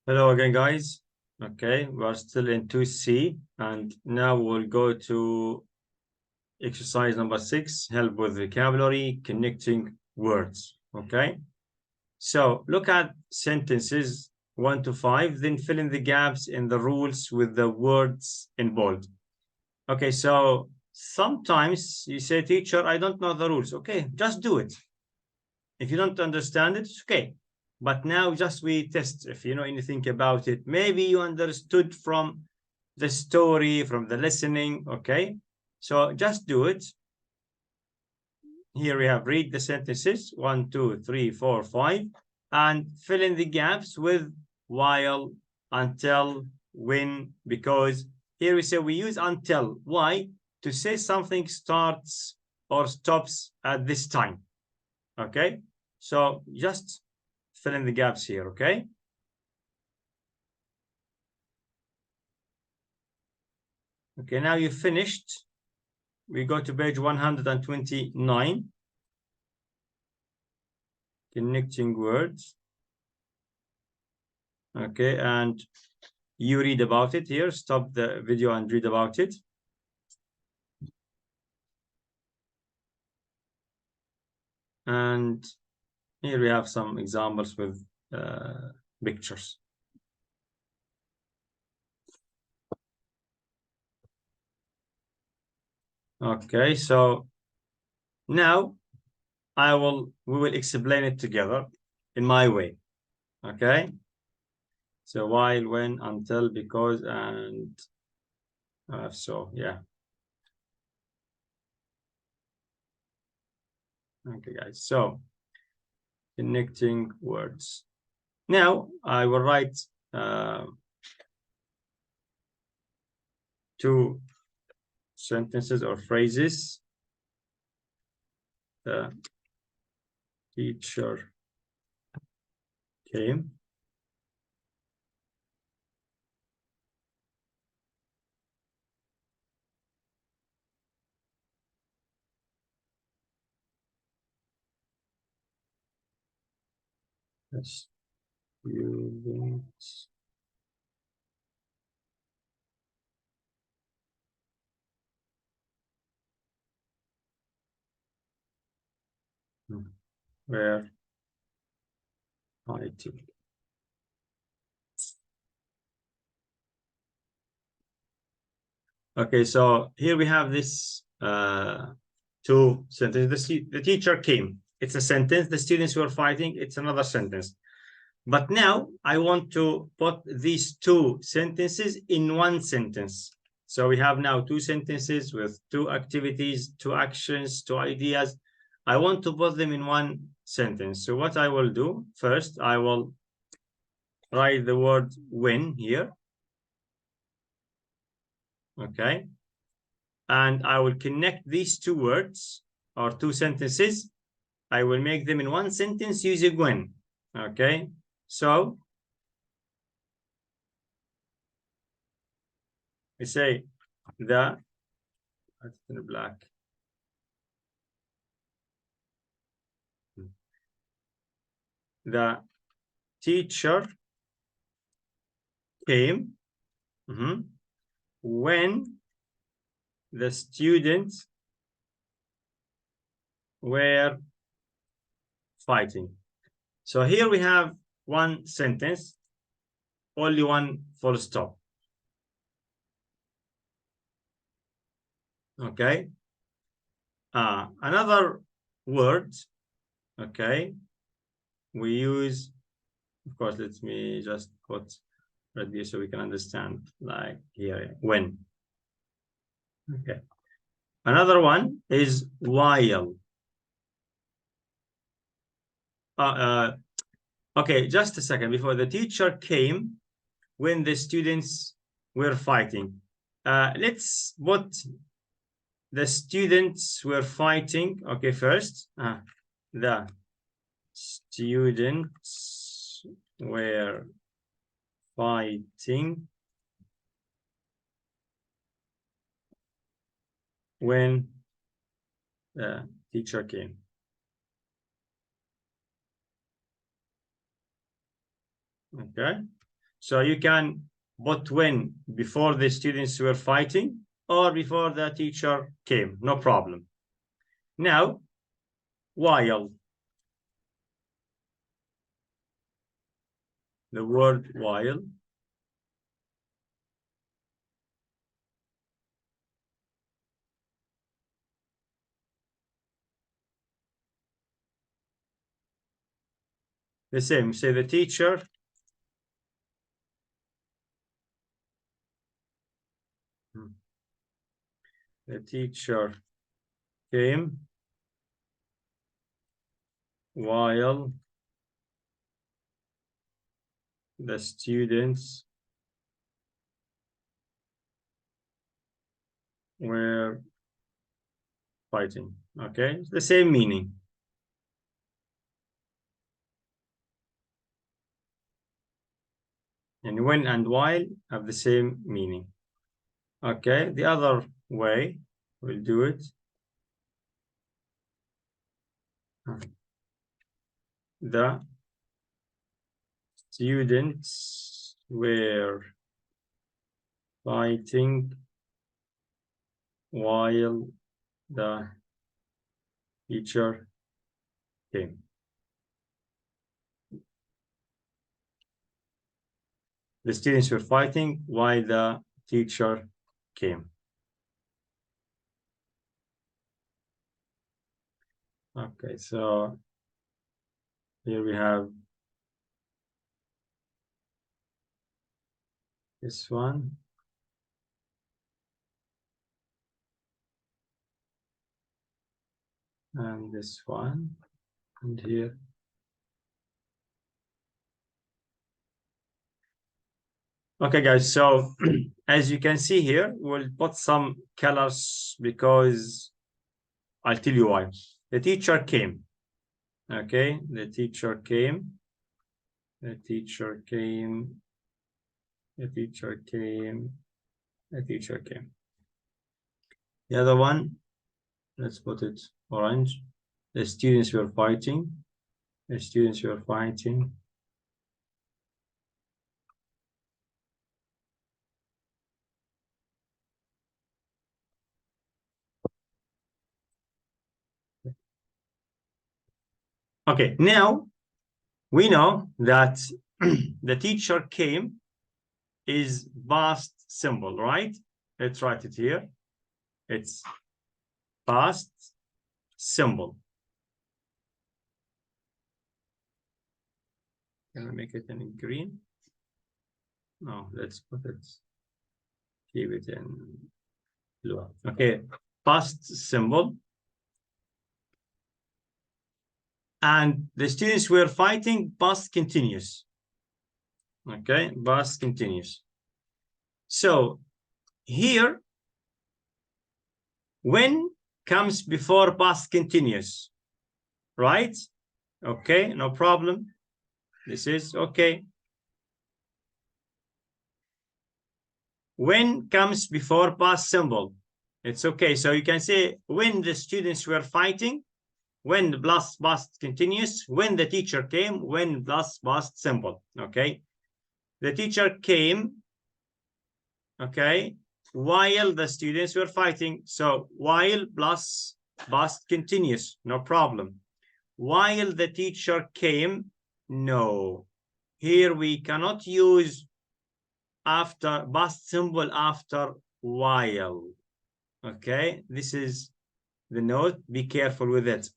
Hello again, guys. Okay, we are still in 2C, and now we'll go to exercise number 6, help with vocabulary, connecting words. Okay, so look at sentences 1 to 5, then fill in the gaps in the rules with the words in bold. Okay, so sometimes you say, teacher, I don't know the rules. Okay, just do it. If you don't understand it, it's okay. But now just we test if you know anything about it. Maybe you understood from the story, from the listening, okay? So just do it. Here we have read the sentences, 1, 2, 3, 4, 5, and fill in the gaps with while, until, when, because. Here we say we use until. Why? To say something starts or stops at this time, okay? So just fill in the gaps here, okay? Okay, now you finished. We go to page 129. Connecting words. Okay, and you read about it here. Stop the video and read about it. And here we have some examples with pictures. Okay, so now we will explain it together in my way. Okay, so while, when, until, because, and so yeah. Okay, guys, so connecting words. Now I will write 2 sentences or phrases. The teacher came. The students were fighting. Okay, so here we have this 2 sentences. The teacher came. It's a sentence. The students were fighting. It's another sentence. But now I want to put these 2 sentences in one sentence. So we have now 2 sentences with 2 activities, 2 actions, 2 ideas. I want to put them in one sentence. So what I will do first, I will write the word when here. Okay. And I will connect these 2 words or 2 sentences. I will make them in one sentence using when. Okay. So we say the black. The teacher came when the students were fighting. So here we have one sentence, only one full stop. Okay. Another word, okay, we use, of course, let me just put right here so we can understand, like here, when. Okay. Another one is while. Okay, just a second. Before, the teacher came when the students were fighting. Let's put the students were fighting. Okay, first, the students were fighting when the teacher came. Okay, So you can put when before the students were fighting or before the teacher came, no problem. Now, while. The word while. The same, say the teacher came while the students were fighting. Okay, it's the same meaning. And when and while have the same meaning. Okay, the other way we'll do it. The students were fighting while the teacher came. The students were fighting while the teacher came. Okay, so here we have this one. And this one. And here. Okay, guys, so as you can see here, we'll put some colors because I'll tell you why. The teacher came. Okay, the teacher came. The teacher came. The teacher came. The teacher came. The other one, let's put it orange. The students were fighting. The students were fighting. Okay, now we know that the teacher came is past simple, right? Let's write it here. It's past simple. Can I make it in green? No, let's put it, keep it in blue. Okay, past simple. And the students were fighting, past continuous. Okay, past continuous. So here, when comes before past continuous, right? Okay, no problem. This is okay. When comes before past simple, it's okay. So you can say when the students were fighting, when plus past continuous, when the teacher came, when plus past simple. Okay, the teacher came, okay, while the students were fighting. So while plus past continuous, no problem. While the teacher came, no. Here we cannot use after past simple after while. Okay, this is the note. Be careful with it.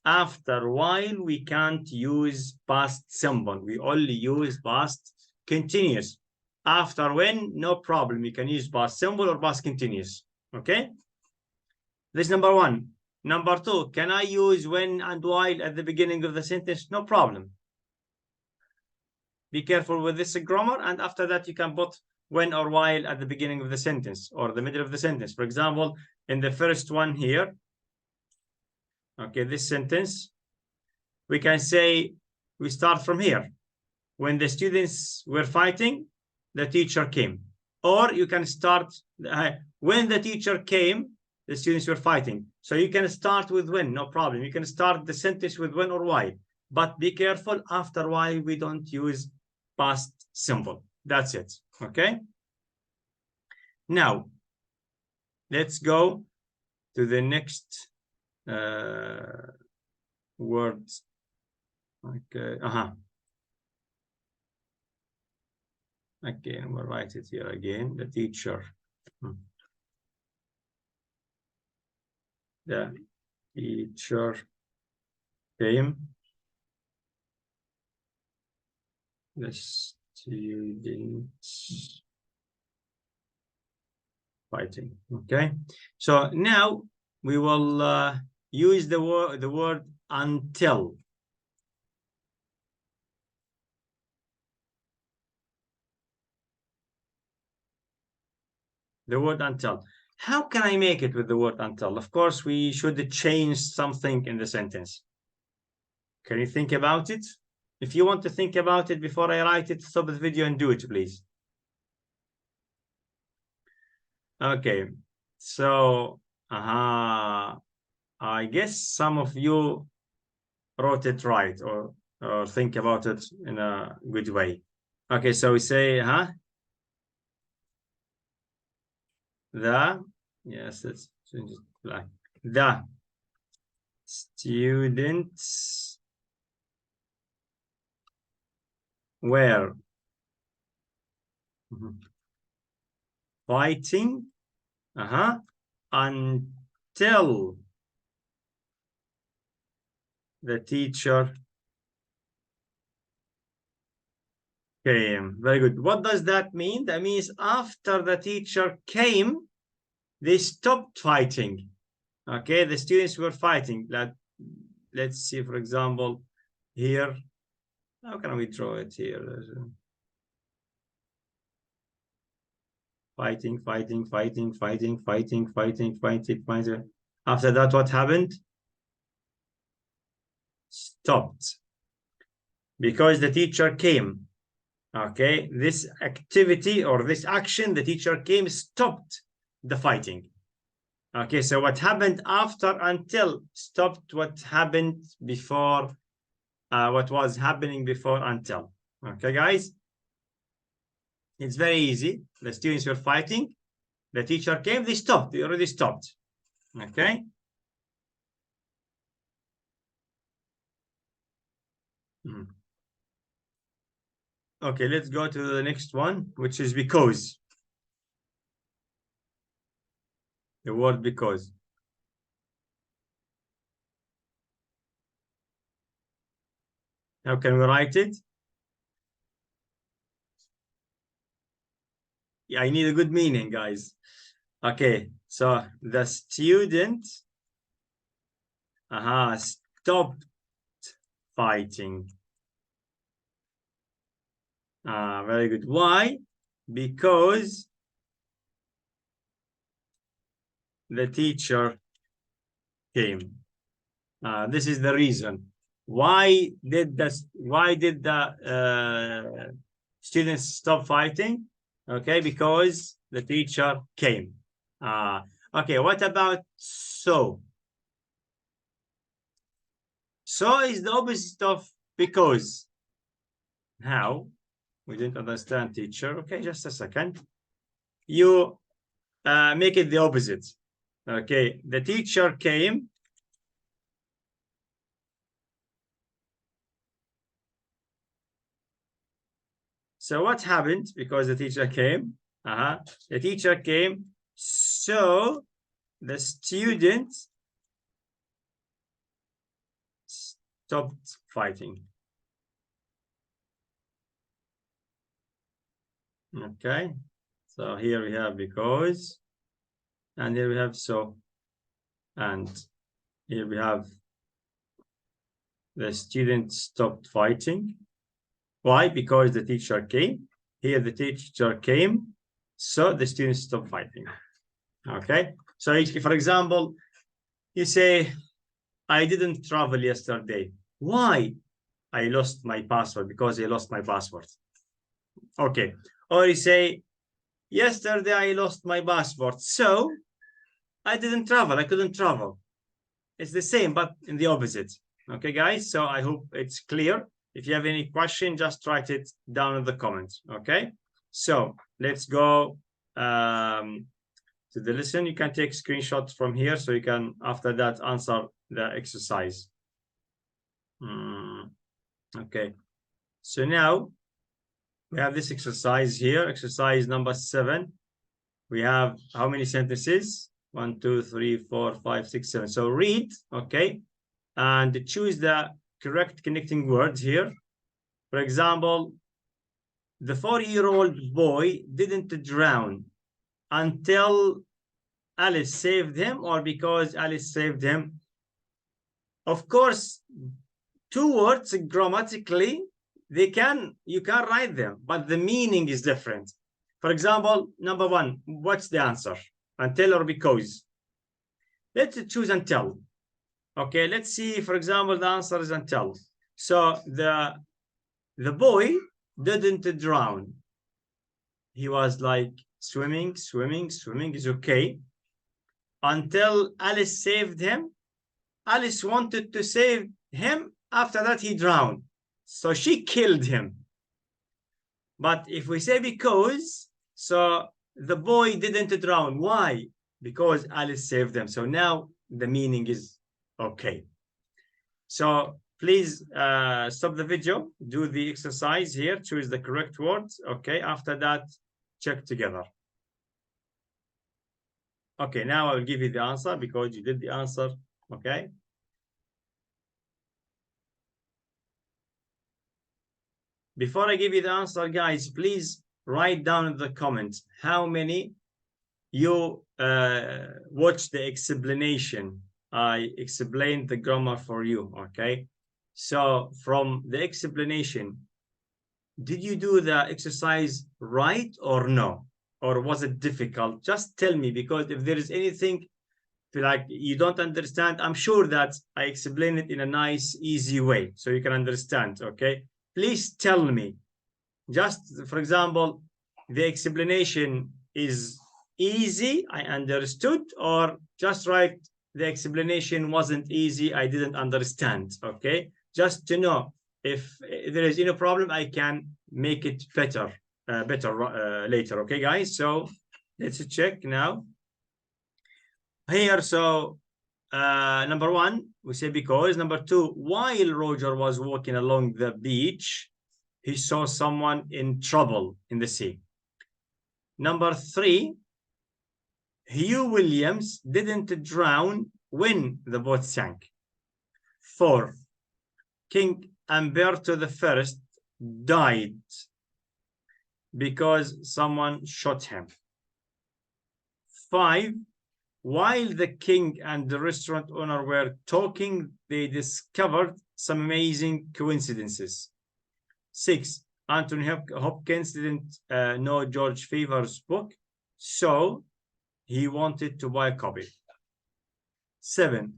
After while, we can't use past simple. We only use past continuous. After when, no problem. You can use past simple or past continuous. Okay? This is number one. Number two, can I use when and while at the beginning of the sentence? No problem. Be careful with this grammar. And after that, you can put when or while at the beginning of the sentence or the middle of the sentence. For example, in the first one here, okay, this sentence, we can say, we start from here. When the students were fighting, the teacher came. Or you can start, when the teacher came, the students were fighting. So you can start with when, no problem. You can start the sentence with when or while. But be careful, after while, we don't use past simple. That's it. Okay. Now, let's go to the next word. Okay. Okay, I'm gonna write it here again. The teacher. The teacher came. The students fighting. Okay, so now we will use the word until. The word until. How can I make it with the word until? Of course, we should change something in the sentence. Can you think about it? If you want to think about it before I write it, stop the video and do it, please. Okay, so I guess some of you wrote it right, or think about it in a good way. Okay, so we say yes, let's change it black. The students were fighting until the teacher came. Very good. What does that mean? That means after the teacher came, they stopped fighting. Okay, the students were fighting. Let's see, for example, here. How can we draw it here? Fighting. After that, what happened? Stopped. Because the teacher came. Okay, this activity or this action, the teacher came, stopped the fighting. Okay, so what happened after until stopped what happened before, what was happening before until. Okay, guys? It's very easy. The students were fighting. The teacher came, they stopped. They already stopped. Okay? Okay, let's go to the next one, which is because. The word because. How can we write it? Yeah, I need a good meaning, guys. Okay, so the student stopped fighting. Very good. Why? Because the teacher came. This is the reason. Why did the students stop fighting? Okay, because the teacher came. Okay, what about so? So is the opposite of because. How? We didn't understand, teacher. Okay, just a second. You make it the opposite. Okay, the teacher came. So what happened? Because the teacher came. The teacher came. So the student stopped fighting. Okay. So here we have because, and here we have so, and here we have the student stopped fighting. Why? Because the teacher came. Here the teacher came, so the students stopped fighting. Okay. So if, for example, you say, I didn't travel yesterday. Why? I lost my password, because I lost my password. Okay. Or you say, yesterday I lost my passport, so I didn't travel. I couldn't travel. It's the same, but in the opposite. Okay, guys? So I hope it's clear. If you have any question, just write it down in the comments. Okay? So let's go to the lesson. You can take screenshots from here, so you can after that answer the exercise. Okay, so now we have this exercise here, exercise number 7. We have how many sentences? 1, 2, 3, 4, 5, 6, 7. So read, okay, and choose the correct connecting words here. For example, the 4-year-old boy didn't drown until Alice saved him, or because Alice saved him. Of course, 2 words grammatically, you can write them, but the meaning is different. For example, number 1, what's the answer? Until or because? Let's choose until. Okay, let's see, for example, the answer is until. So the boy didn't drown. He was like swimming is okay. Until Alice saved him. Alice wanted to save him. After that, he drowned. So she killed him. But if we say because, so the boy didn't drown. Why? Because Alice saved him. So now the meaning is okay. So please stop the video, do the exercise here, choose the correct words. Okay, after that, check together. Okay, now I'll give you the answer because you did the answer. Okay. Before I give you the answer, guys, please write down in the comments how many you watched the explanation. I explained the grammar for you, okay? So from the explanation, did you do the exercise right or no? Or was it difficult? Just tell me, because if there is anything like you don't understand, I'm sure that I explain it in a nice, easy way so you can understand, okay? Please tell me. Just, for example, the explanation is easy, I understood, or just write the explanation wasn't easy, I didn't understand, okay? Just to know if there is any problem, I can make it better later, okay, guys? So let's check now. Here, so number 1, we say because. Number 2, while Roger was walking along the beach, he saw someone in trouble in the sea. Number 3, Hugh Williams didn't drown when the boat sank. 4, King Umberto I died because someone shot him. 5, while the king and the restaurant owner were talking, they discovered some amazing coincidences. 6, Anthony Hopkins didn't know George Favor's book, so he wanted to buy a copy. 7,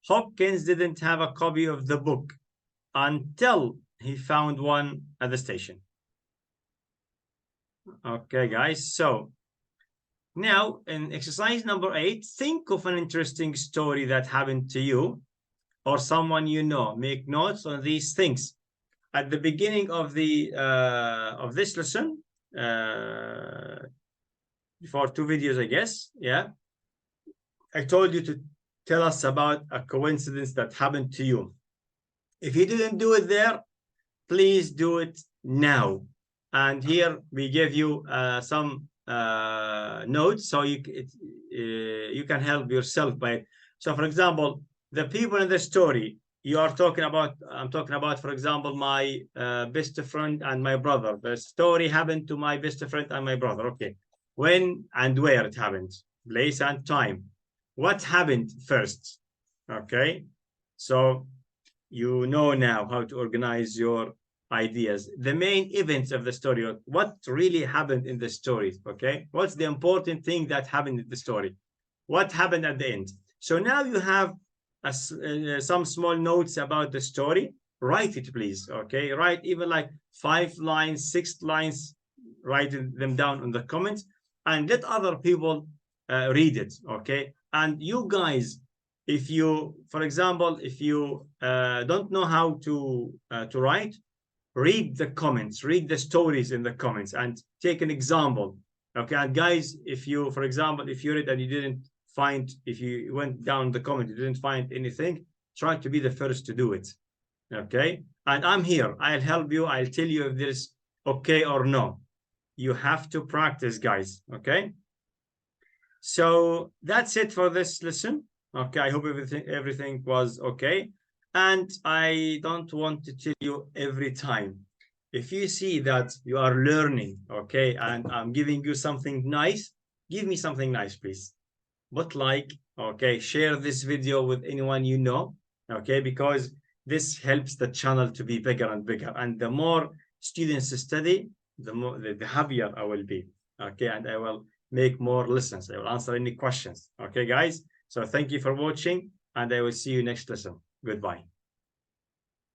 Hopkins didn't have a copy of the book until he found one at the station. Okay, guys, so now in exercise number 8, think of an interesting story that happened to you or someone you know. Make notes on these things. At the beginning of the of this lesson, before 2 videos, I guess, yeah, I told you to tell us about a coincidence that happened to you. If you didn't do it there, please do it now. And here we give you some notes so you can help yourself by it. So, for example, the people in the story you are talking about, I'm talking about, for example, my best friend and my brother. The story happened to my best friend and my brother. Okay, when and where it happened, place and time. What happened first? Okay, so you know now how to organize your ideas. The main events of the story, what really happened in the story, okay? What's the important thing that happened in the story? What happened at the end? So now you have some small notes about the story. Write it, please, okay? Write even like 5 lines, 6 lines, write them down in the comments and let other people read it, okay? And you guys, if you, for example, if you don't know how to write, read the comments, read the stories in the comments, and take an example. Okay, and guys, if you, for example, if you read and you didn't find, if you went down the comment, you didn't find anything, try to be the first to do it. Okay, and I'm here. I'll help you. I'll tell you if there's okay or no. You have to practice, guys. Okay, so that's it for this lesson. Okay, I hope everything was okay. And I don't want to tell you every time. If you see that you are learning, okay, and I'm giving you something nice, give me something nice, please. But like, okay, share this video with anyone you know, okay, because this helps the channel to be bigger and bigger. And the more students study, the happier I will be, okay, and I will make more lessons. I will answer any questions, okay, guys. So thank you for watching, and I will see you next lesson. Goodbye.